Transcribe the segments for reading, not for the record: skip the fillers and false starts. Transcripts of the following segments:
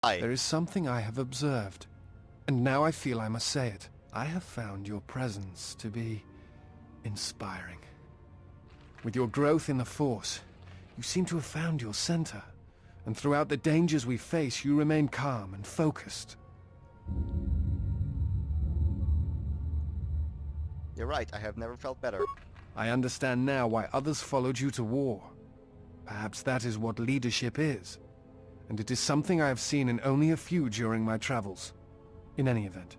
There is something I have observed, and now I feel I must say it. I have found your presence to be inspiring. With your growth in the Force, you seem to have found your center, and throughout the dangers we face, you remain calm and focused. You're right, I have never felt better. I understand now why others followed you to war. Perhaps that is what leadership is, and it is something I have seen in only a few during my travels. In any event,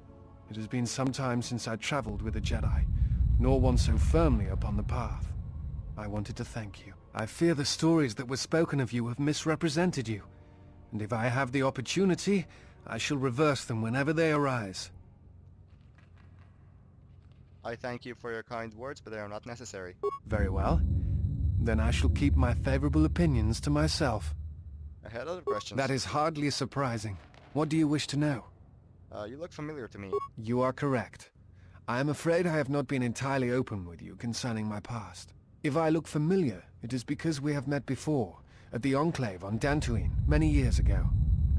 it has been some time since I traveled with a Jedi, nor one so firmly upon the path. I wanted to thank you. I fear the stories that were spoken of you have misrepresented you, and if I have the opportunity, I shall reverse them whenever they arise. I thank you for your kind words, but they are not necessary. Very well. Then I shall keep my favorable opinions to myself. I had other questions. That is hardly surprising. What do you wish to know? You look familiar to me. You are correct. I am afraid I have not been entirely open with you concerning my past. If I look familiar, it is because we have met before, at the Enclave on Dantooine, many years ago.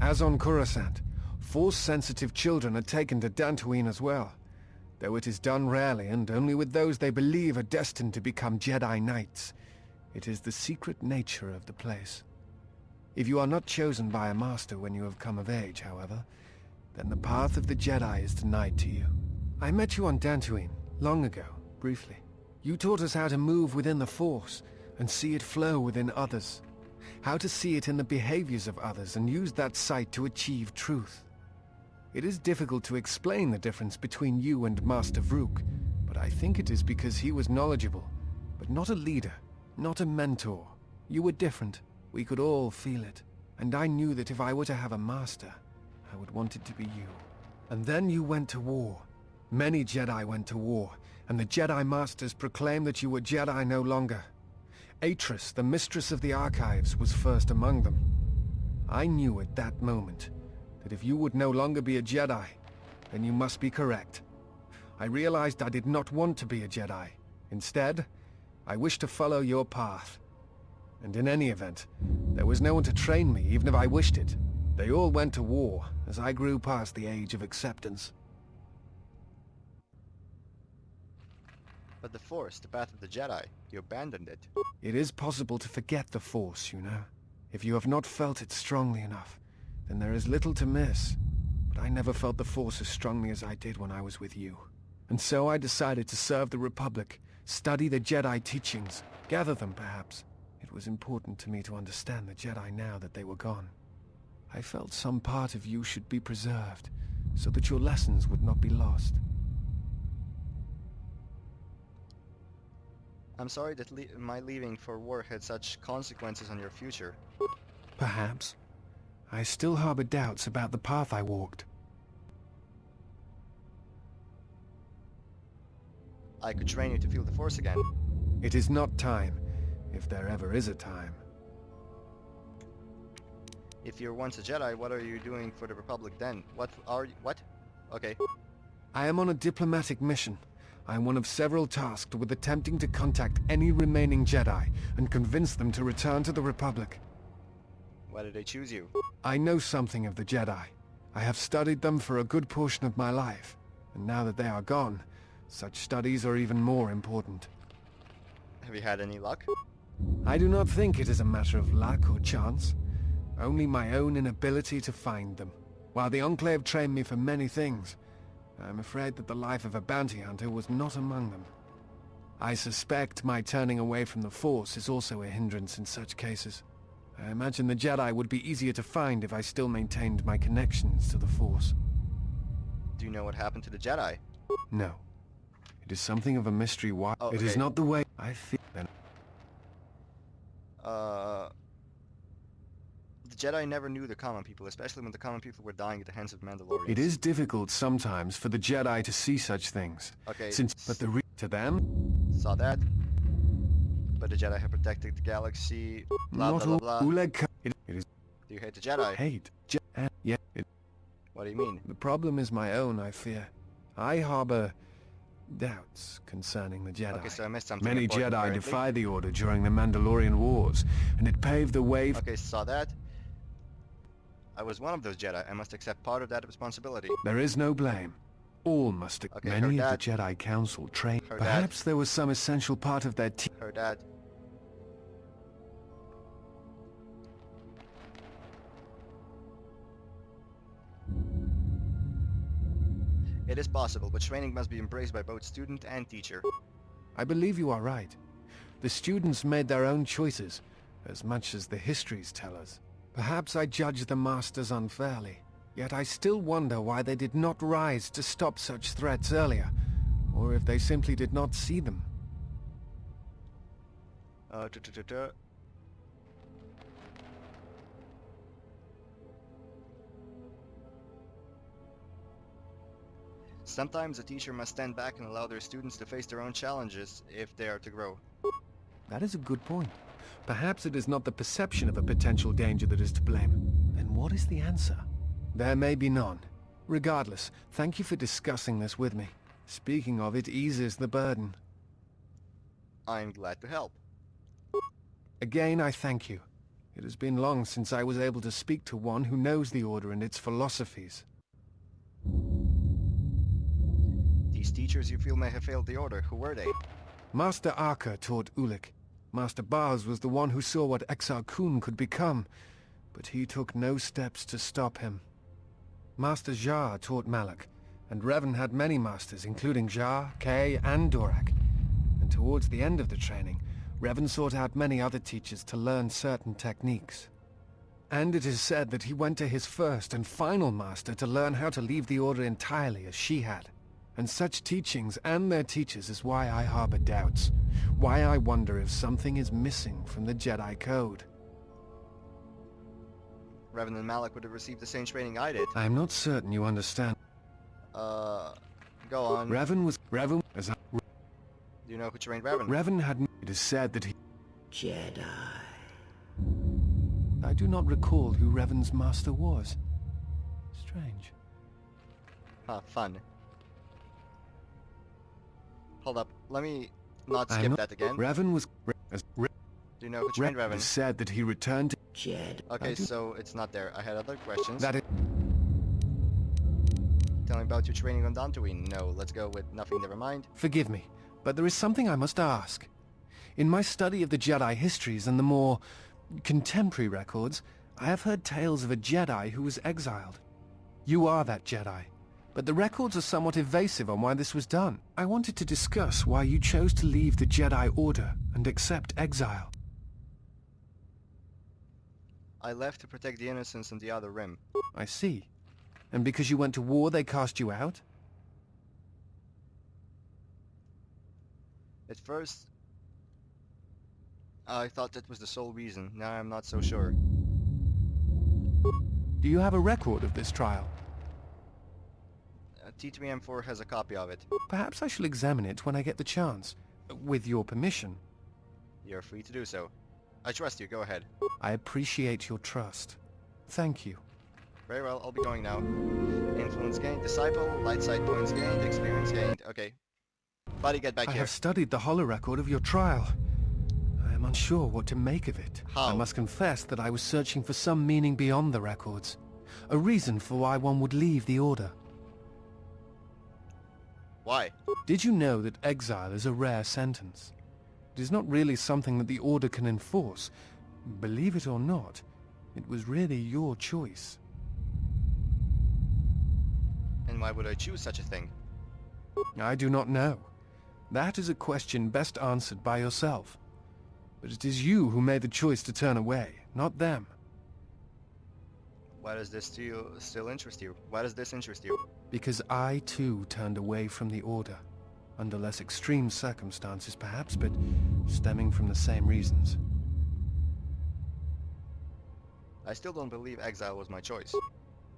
As on Coruscant, Force-sensitive children are taken to Dantooine as well, though it is done rarely and only with those they believe are destined to become Jedi Knights. It is the secret nature of the place. If you are not chosen by a master when you have come of age, however, then the path of the Jedi is denied to you. I met you on Dantooine, long ago, briefly. You taught us how to move within the Force, and see it flow within others. How to see it in the behaviors of others and use that sight to achieve truth. It is difficult to explain the difference between you and Master Vrook, but I think it is because he was knowledgeable, but not a leader, not a mentor. You were different. We could all feel it. And I knew that if I were to have a master, I would want it to be you. And then you went to war. Many Jedi went to war, and the Jedi Masters proclaimed that you were Jedi no longer. Atris, the Mistress of the Archives, was first among them. I knew at that moment that if you would no longer be a Jedi, then you must be correct. I realized I did not want to be a Jedi. Instead, I wished to follow your path. And in any event, there was no one to train me, even if I wished it. They all went to war, as I grew past the age of acceptance. But the Force, the path of the Jedi, you abandoned it. It is possible to forget the Force, you know. If you have not felt it strongly enough, then there is little to miss. But I never felt the Force as strongly as I did when I was with you. And so I decided to serve the Republic, study the Jedi teachings, gather them perhaps. It was important to me to understand the Jedi now that they were gone. I felt some part of you should be preserved, so that your lessons would not be lost. I'm sorry that my leaving for war had such consequences on your future. Perhaps. I still harbor doubts about the path I walked. I could train you to feel the Force again. It is not time, if there ever is a time. If you're once a Jedi, what are you doing for the Republic then? What? Okay. I am on a diplomatic mission. I am one of several tasked with attempting to contact any remaining Jedi and convince them to return to the Republic. Why did they choose you? I know something of the Jedi. I have studied them for a good portion of my life, and now that they are gone, such studies are even more important. Have you had any luck? I do not think it is a matter of luck or chance, only my own inability to find them. While the Enclave trained me for many things, I am afraid that the life of a bounty hunter was not among them. I suspect my turning away from the Force is also a hindrance in such cases. I imagine the Jedi would be easier to find if I still maintained my connections to the Force. Do you know what happened to the Jedi? No. It is something of a mystery why. Oh, It is okay. not the way I feel. The Jedi never knew the common people, especially when the common people were dying at the hands of Mandalorians. It is difficult sometimes for the Jedi to see such things. Okay. But to them, Saw that. But the Jedi have protected the galaxy. Blah not blah all blah blah. Uleg. It is Do you hate the Jedi? hate. What do you mean? The problem is my own, I fear. I harbor doubts concerning the Jedi. Okay, so I missed something Many important, Jedi apparently. defied the Order during the Mandalorian Wars, and it paved the way for... Okay, saw that. I was one of those Jedi. I must accept part of that responsibility. There is no blame. All must... Okay, Many heard of the Jedi Council trained... Heard that. Perhaps there was some essential part of their team... Heard that. It is possible, but training must be embraced by both student and teacher. I believe you are right. The students made their own choices, as much as the histories tell us. Perhaps I judge the masters unfairly, yet I still wonder why they did not rise to stop such threats earlier, or if they simply did not see them. Sometimes a teacher must stand back and allow their students to face their own challenges if they are to grow. That is a good point. Perhaps it is not the perception of a potential danger that is to blame. Then what is the answer? There may be none. Regardless, thank you for discussing this with me. Speaking of, it eases the burden. I'm glad to help. Again, I thank you. It has been long since I was able to speak to one who knows the Order and its philosophies. These teachers you feel may have failed the Order, who were they? Master Arka taught Ulik. Master Baz was the one who saw what Exar Kun could become, but he took no steps to stop him. Master Jar taught Malak, and Revan had many masters, including Jar, Kay, and Dorak. And towards the end of the training, Revan sought out many other teachers to learn certain techniques. And it is said that he went to his first and final master to learn how to leave the Order entirely as she had. And such teachings and their teachers is why I harbor doubts. Why I wonder if something is missing from the Jedi Code. Revan and Malak would have received the same training I did. I am not certain you understand. Go on. Revan, as I... Do you know who trained Revan? Revan had... It is said that he... Jedi. I do not recall who Revan's master was. Strange. Huh, fun. Hold up, let me not I am skip not- that again. Revan was... Do you know who trained It is Revan? said that he returned to... Jedi. Okay, so it's not there. I had other questions. That is... Tell me about your training on Dantooine. No, let's go with nothing, never mind. Forgive me, but there is something I must ask. In my study of the Jedi histories and the more contemporary records, I have heard tales of a Jedi who was exiled. You are that Jedi, but the records are somewhat evasive on why this was done. I wanted to discuss why you chose to leave the Jedi Order and accept exile. I left to protect the innocents in the Outer Rim. I see. And because you went to war, they cast you out? At first, I thought that was the sole reason. Now I'm not so sure. Do you have a record of this trial? T3M4 has a copy of it. Perhaps I shall examine it when I get the chance. With your permission. You're free to do so. I trust you, go ahead. I appreciate your trust. Thank you. Very well, I'll be going now. Influence gained, disciple, light side points gained, experience gained. Okay. Buddy, get back I here. have studied the holorecord of your trial. I am unsure what to make of it. How? I must confess that I was searching for some meaning beyond the records. A reason for why one would leave the Order. Why? Did you know that exile is a rare sentence? It is not really something that the Order can enforce. Believe it or not, it was really your choice. And why would I choose such a thing? I do not know. That is a question best answered by yourself. But it is you who made the choice to turn away, not them. Why does this still interest you? Why does this interest you? Because I too turned away from the Order. Under less extreme circumstances perhaps, but stemming from the same reasons. I still don't believe exile was my choice.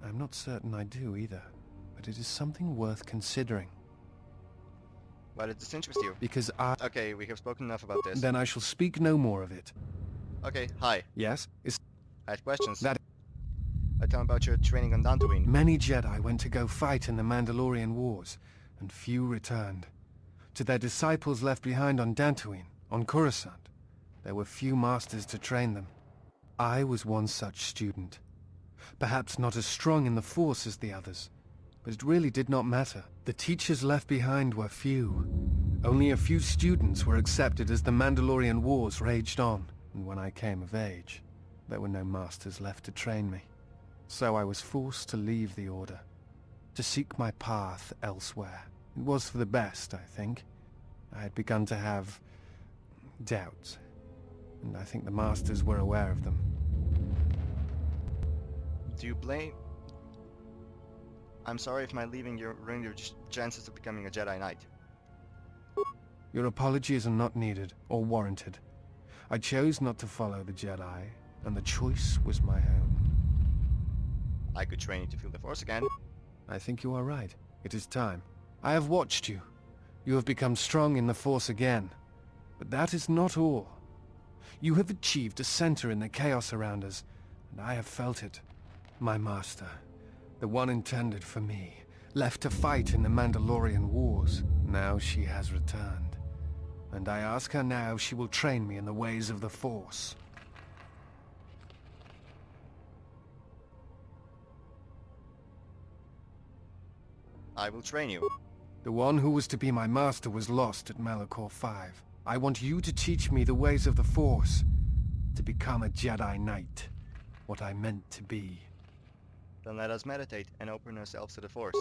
I'm not certain I do either, but it is something worth considering. Why did this interest you? Because I... Okay, we have spoken enough about this. Then I shall speak no more of it. Okay, hi. Yes? Is I had questions. that... Tell me about your training on Dantooine. Many Jedi went to go fight in the Mandalorian Wars, and few returned. To their disciples left behind on Dantooine, on Coruscant, there were few masters to train them. I was one such student. Perhaps not as strong in the Force as the others. But it really did not matter. The teachers left behind were few. Only a few students were accepted as the Mandalorian Wars raged on. And when I came of age, there were no masters left to train me. So I was forced to leave the Order, to seek my path elsewhere. It was for the best, I think. I had begun to have doubts, and I think the masters were aware of them. Do you blame... I'm sorry if my leaving you ruined your chances of becoming a Jedi Knight. Your apologies are not needed or warranted. I chose not to follow the Jedi, and the choice was my own. I could train you to feel the Force again. I think you are right. It is time. I have watched you. You have become strong in the Force again. But that is not all. You have achieved a center in the chaos around us, and I have felt it. My master, the one intended for me, left to fight in the Mandalorian Wars. Now she has returned. And I ask her now if she will train me in the ways of the Force. I will train you. The one who was to be my master was lost at Malachor 5. I want you to teach me the ways of the Force, to become a Jedi Knight, what I meant to be. Then let us meditate and open ourselves to the Force.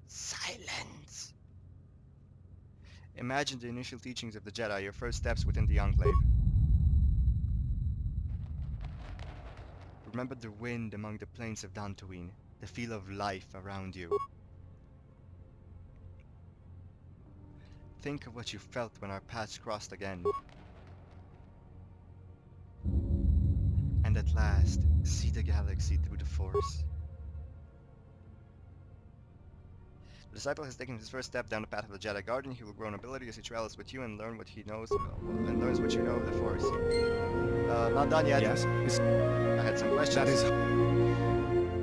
Silence! Imagine the initial teachings of the Jedi, your first steps within the Enclave. Remember the wind among the plains of Dantooine, the feel of life around you. Think of what you felt when our paths crossed again. And at last, see the galaxy through the Force. The disciple has taken his first step down the path of the Jedi Garden. He will grow in ability as he travels with you and learn what he knows, and learns what you know of the Force. Not done yet. Yes? I had some questions. That is...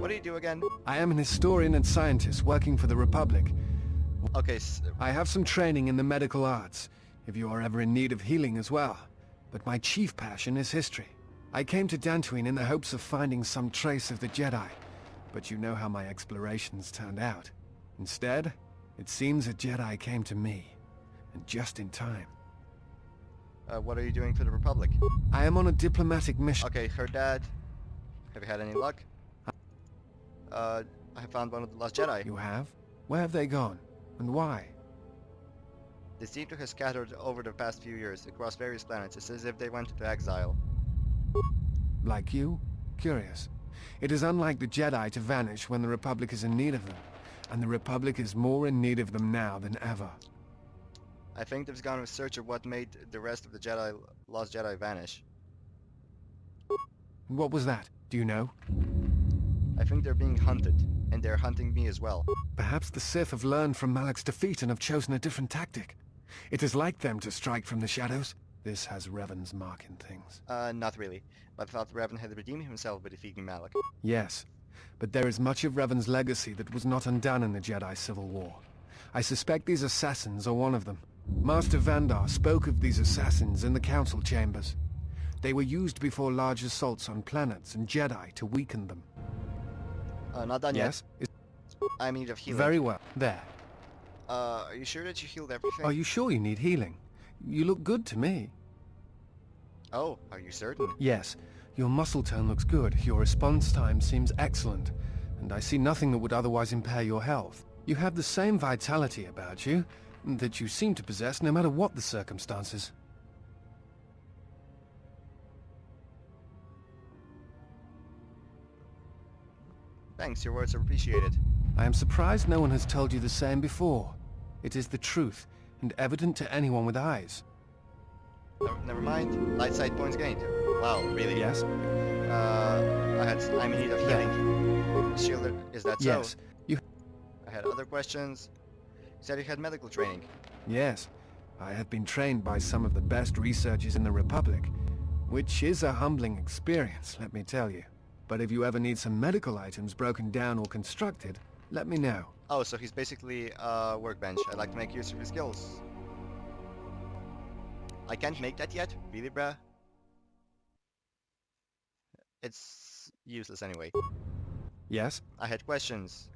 What do you do again? I am an historian and scientist working for the Republic. Okay, I have some training in the medical arts, if you are ever in need of healing as well. But my chief passion is history. I came to Dantooine in the hopes of finding some trace of the Jedi, but you know how my explorations turned out. Instead, it seems a Jedi came to me, and just in time. what are you doing for the Republic? I am on a diplomatic mission. Okay, her dad. Have you had any luck? I have found one of the lost Jedi. You have? Where have they gone? And why? They seem to have scattered over the past few years across various planets. It's as if they went into exile. Like you? Curious. It is unlike the Jedi to vanish when the Republic is in need of them. And the Republic is more in need of them now than ever. I think they've gone in search of what made the rest of the lost Jedi vanish. What was that? Do you know? I think they're being hunted, and they're hunting me as well. Perhaps the Sith have learned from Malak's defeat and have chosen a different tactic. It is like them to strike from the shadows. This has Revan's mark in things. Not really. But I thought Revan had redeemed himself by defeating Malak. Yes, but there is much of Revan's legacy that was not undone in the Jedi Civil War. I suspect these assassins are one of them. Master Vandar spoke of these assassins in the Council Chambers. They were used before large assaults on planets and Jedi to weaken them. Not done Yes? yet. I'm in need of healing. Very well. There. Are you sure that you healed everything? Are you sure you need healing? You look good to me. Oh, are you certain? Yes. Your muscle tone looks good. Your response time seems excellent. And I see nothing that would otherwise impair your health. You have the same vitality about you that you seem to possess no matter what the circumstances. Thanks, your words are appreciated. I am surprised no one has told you the same before. It is the truth, and evident to anyone with eyes. Never mind. Light side points gained. Wow, really? Yes? I'm in need of healing. Shield, is that so? Yes. I had other questions. You said you had medical training. Yes. I have been trained by some of the best researchers in the Republic, which is a humbling experience, let me tell you. But if you ever need some medical items broken down or constructed, let me know. Oh, so he's basically a workbench. I'd like to make use of his skills. I can't make that yet? Really, bruh? It's Useless anyway. Yes? I had questions.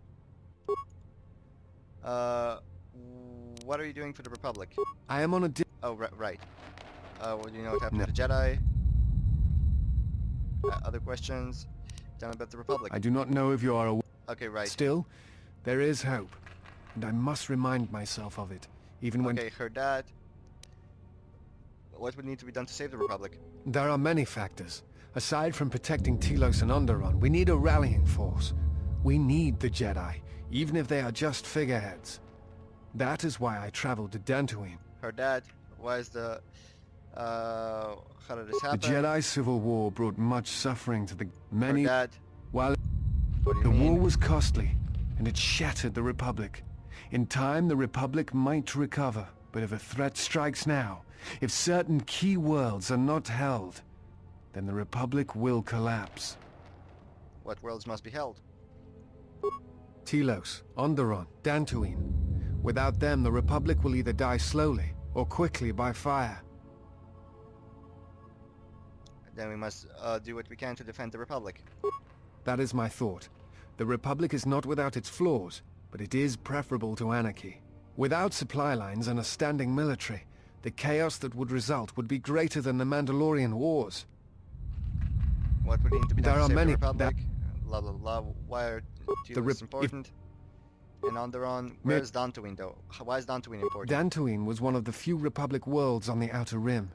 Uh, what are you doing for the Republic? I am on a Oh, right. What do you know what happened No. to the Jedi? Other questions? Tell me about the Republic. I do not know if you are aware. Okay, right. Still, there is hope. And I must remind myself of it, even when... Okay, heard that. What would need to be done to save the Republic? There are many factors. Aside from protecting Telos and Onderon, we need a rallying force. We need the Jedi, even if they are just figureheads. That is why I traveled to Dantooine. Heard that. Why is the... How did this The happen? Jedi Civil War brought much suffering to the many... Heard that. While What do you the mean? war was costly, and it shattered the Republic. In time, the Republic might recover, but if a threat strikes now, if certain key worlds are not held, then the Republic will collapse. What worlds must be held? Telos, Onderon, Dantooine. Without them, the Republic will either die slowly or quickly by fire. Then we must do what we can to defend the Republic. That is my thought. The Republic is not without its flaws, but it is preferable to anarchy. Without supply lines and a standing military, the chaos that would result would be greater than the Mandalorian Wars. What would need to be done There to are save many- the Republic? Blah blah blah. Why are Telos if- important? And Onderon, where is Dantooine though? Why is Dantooine important? Dantooine was one of the few Republic worlds on the Outer Rim.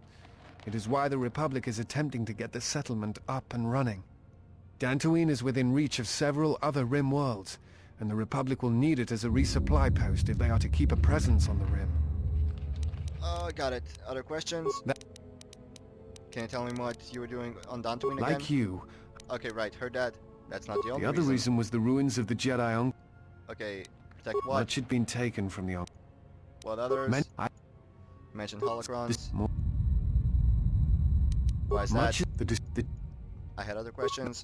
It is why the Republic is attempting to get the settlement up and running. Dantooine is within reach of several other Rim worlds, and the Republic will need it as a resupply post if they are to keep a presence on the Rim. Got it. Other questions? That- Can you tell me what you were doing on Dantooine again? Like you, Okay, right. Heard that. That's not the only the other reason was the ruins of the Jedi on... Okay, protect what? Much had been taken from the on... What others? Mention holocrons. This more... Why is that? Much... The... I had other questions.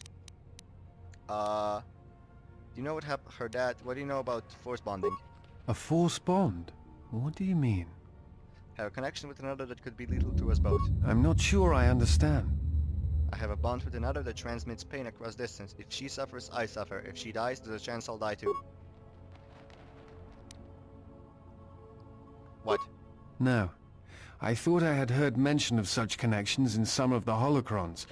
Do you know what heard that? What do you know about force bonding? A force bond? What do you mean? Have a connection with another that could be lethal to us both. I'm not sure I understand. I have a bond with another that transmits pain across distance. If she suffers, I suffer. If she dies, there's a chance I'll die too. What? No. I thought I had heard mention of such connections in some of the holocrons,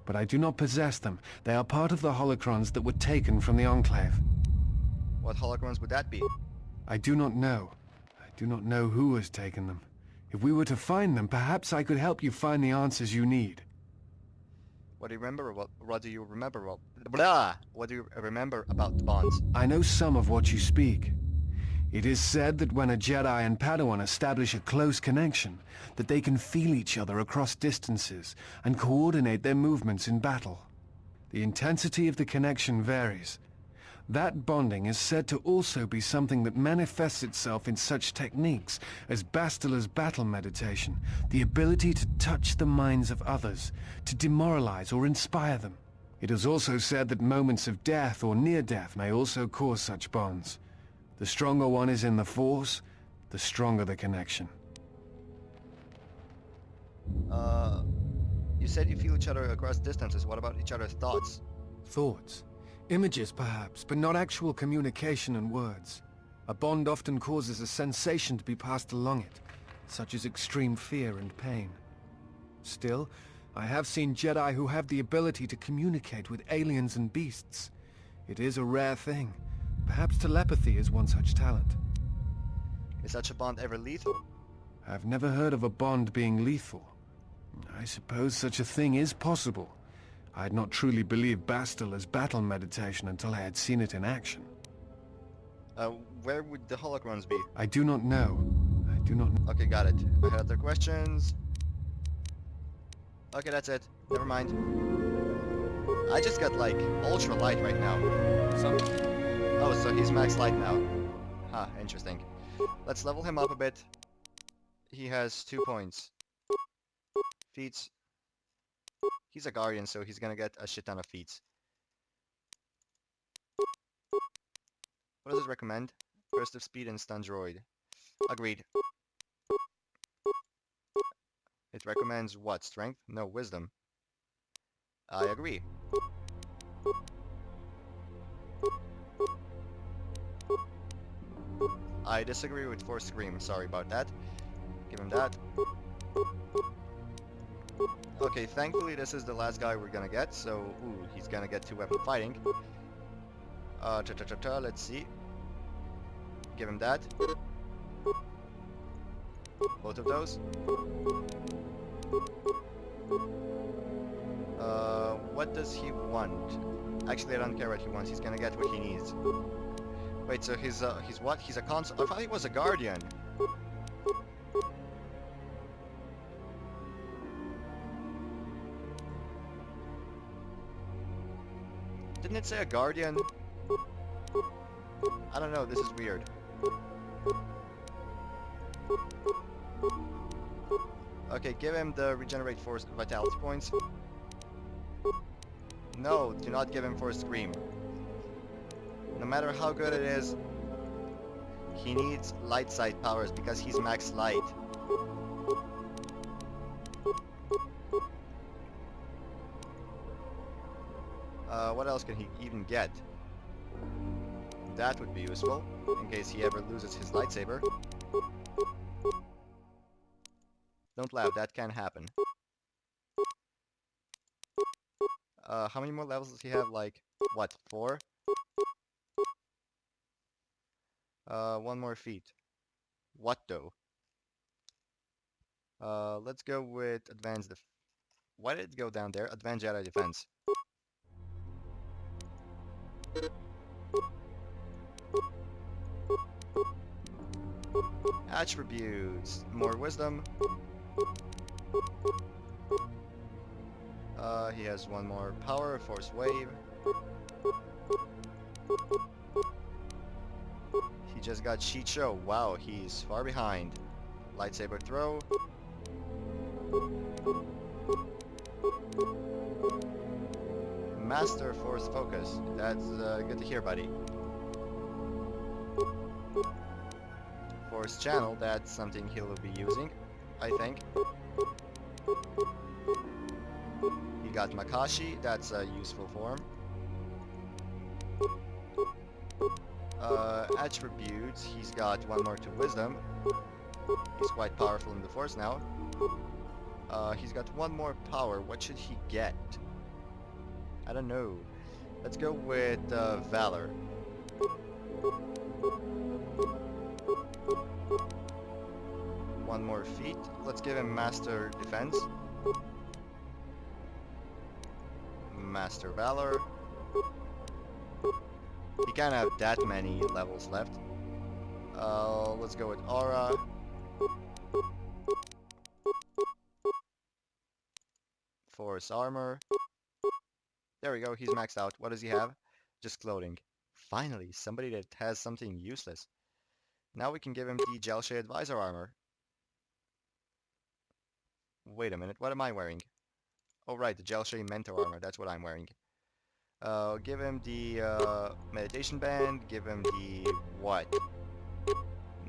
but I do not possess them. They are part of the holocrons that were taken from the Enclave. What holocrons would that be? I do not know. I do not know who has taken them. If we were to find them, perhaps I could help you find the answers you need. What do you remember? What do you remember? Blah! What do you remember about the bonds? I know some of what you speak. It is said that when a Jedi and Padawan establish a close connection, that they can feel each other across distances and coordinate their movements in battle. The intensity of the connection varies. That bonding is said to also be something that manifests itself in such techniques as Bastila's battle meditation, the ability to touch the minds of others, to demoralize or inspire them. It is also said that moments of death or near death may also cause such bonds. The stronger one is in the Force, the stronger the connection. You said you feel each other across distances. What about each other's thoughts? Thoughts. Images, perhaps, but not actual communication and words. A bond often causes a sensation to be passed along it, such as extreme fear and pain. Still, I have seen Jedi who have the ability to communicate with aliens and beasts. It is a rare thing. Perhaps telepathy is one such talent. Is such a bond ever lethal? I've never heard of a bond being lethal. I suppose such a thing is possible. I had not truly believed Bastila's battle meditation until I had seen it in action. Where would the holocrons be? I do not know. I do not know. Okay, got it. I had other questions. Okay, that's it. Never mind. I just got like ultra light right now. Oh, so he's max light now. Huh, interesting. Let's level him up a bit. He has 2 points. Feats. He's a guardian, so he's gonna get a shit ton of feats. What does it recommend? Burst of speed and stun droid. Agreed. It recommends what? Strength? No, wisdom. I agree. I disagree with Force Scream. Sorry about that. Give him that. Okay, thankfully this is the last guy we're gonna get, so ooh, he's gonna get 2-weapon fighting. Let's see. Give him that. Both of those. What does he want? Actually, I don't care what he wants. He's gonna get what he needs. Wait, so he's what? He's a console. I thought he was a guardian. Didn't it say a guardian? I don't know. This is weird. Okay, give him the regenerate force vitality points. No, do not give him Force Scream. No matter how good it is, he needs light side powers because he's max light. What else can he even get? That would be useful, in case he ever loses his lightsaber. Don't laugh, that can happen. How many more levels does he have? Like, what, 4? 1 more feat. What though? Let's go with Advanced Why did it go down there? Advanced Jedi Defense. Attributes. More wisdom. He has 1 more power, Force Wave. He just got Sheet Show. Wow, he's far behind. Lightsaber throw. Master Force Focus. That's good to hear, buddy. Force Channel, that's something he'll be using, I think. He got Makashi, that's a useful form. Attributes, he's got 1 more to Wisdom. He's quite powerful in the Force now. He's got 1 more power, what should he get? I don't know. Let's go with Valor. One more feat. Let's give him Master Defense. Master Valor. He can't have that many levels left. Let's go with Aura. Force Armor. There we go, he's maxed out. What does he have? Just clothing. Finally, somebody that has something useless. Now we can give him the Gel Shade Advisor Armor. Wait a minute, what am I wearing? Oh right, the Gel Shade Mentor Armor, that's what I'm wearing. Give him the Meditation Band, give him the what?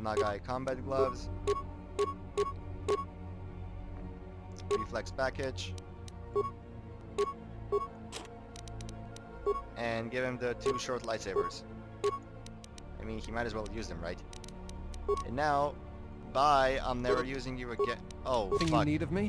Nagai Combat Gloves. Reflex Package. And give him the 2 short lightsabers. I mean, he might as well use them, right? And now, bye, I'm never using you again. Oh, Anything fuck. you need of me?